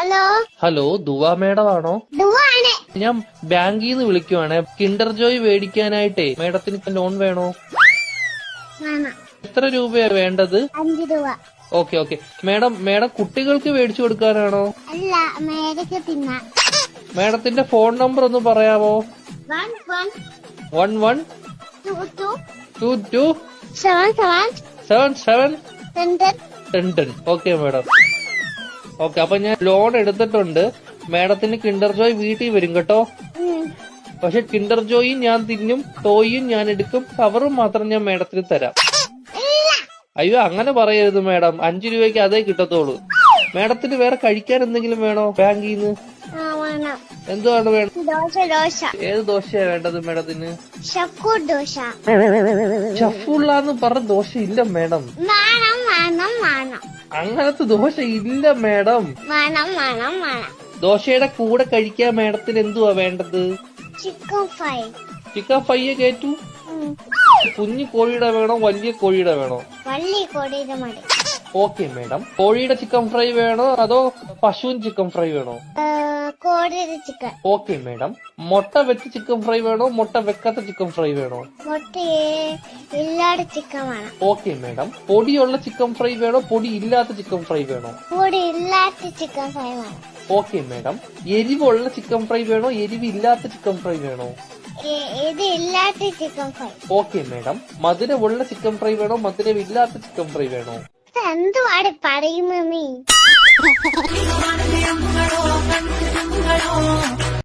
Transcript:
Hello hello ദുവ madam ആണോ? ദുവാണ്. ഞാൻ ബാങ്കിൽ നിന്ന് വിളിക്കുവാണ്. കിൻഡർ ജോയ് മേടിക്കാനായിട്ടേ മേഡത്തിന് ലോൺ വേണോ? വേണം. എത്ര രൂപയാ വേണ്ടത്? 5 രൂപ. ഓക്കെ മേഡം കുട്ടികൾക്ക് മേടിച്ചു കൊടുക്കാനാണോ? അല്ല, മേടിക്ക് തിന്നാൻ. മേഡത്തിന്റെ ഫോൺ നമ്പർ ഒന്ന് പറയാമോ? 11 22 77 10. Okay madam. ഓക്കെ, അപ്പൊ ഞാൻ ലോൺ എടുത്തിട്ടുണ്ട്. മേഡത്തിന് കിൻഡർ ജോയ് വീട്ടിൽ വരും കേട്ടോ. പക്ഷെ കിൻഡർ ജോയും ഞാൻ തിന്നും, ടോയും ഞാൻ എടുക്കും, കവറും മാത്രം ഞാൻ മേഡത്തിന് തരാം. അയ്യോ, അങ്ങനെ പറയരുത് മേഡം. 5 രൂപയ്ക്ക് അതേ കിട്ടത്തോളൂ. മേഡത്തിന് വേറെ കഴിക്കാൻ എന്തെങ്കിലും വേണോ ബാങ്കിൽ നിന്ന്? എന്തുവാണ് വേണം? ഏത് ദോശയാ വേണ്ടത് മേഡത്തിന്? ദോശ. ഷഫുള്ളാന്ന് പറഞ്ഞ ദോശ ഇല്ല മേഡം. അങ്ങനത്തെ ദോശ ഇല്ല മേഡം. ദോശയുടെ കൂടെ കഴിക്കാൻ മേഡത്തിന് എന്തുവാ വേണ്ടത്? ചിക്കൻ ഫ്രൈ കേറ്റു. കുഞ്ഞു കോഴിയുടെ വേണോ വലിയ കോഴിയുടെ വേണോ? Okay madam. കോഴിയുടെ ചിക്കൻ ഫ്രൈ വേണോ അതോ പശുവിൻ ചിക്കൻ ഫ്രൈ വേണോ? ചിക്കൻ. Okay madam. മുട്ട വെച്ച് ചിക്കൻ ഫ്രൈ വേണോ മുട്ട വെക്കാത്ത ചിക്കൻ ഫ്രൈ വേണോ? ഇല്ലാത്ത ചിക്കൻ വേണം. Okay madam. പൊടിയുള്ള ചിക്കൻ ഫ്രൈ വേണോ പൊടി ഇല്ലാത്ത ചിക്കൻ ഫ്രൈ വേണോ? പൊടി ഇല്ലാത്ത ചിക്കൻ ഫ്രൈ വേണം. Okay madam. എരിവുള്ള ചിക്കൻ ഫ്രൈ വേണോ എരിവില്ലാത്ത ചിക്കൻ ഫ്രൈ വേണോ? ഇത് ഇല്ലാത്ത ചിക്കൻ ഫ്രൈ. Okay madam. മധുരമുള്ള ചിക്കൻ ഫ്രൈ വേണോ മധുരമില്ലാത്ത ചിക്കൻ ഫ്രൈ വേണോ? എന്തുവാണ് പറയുന്നത് നീ?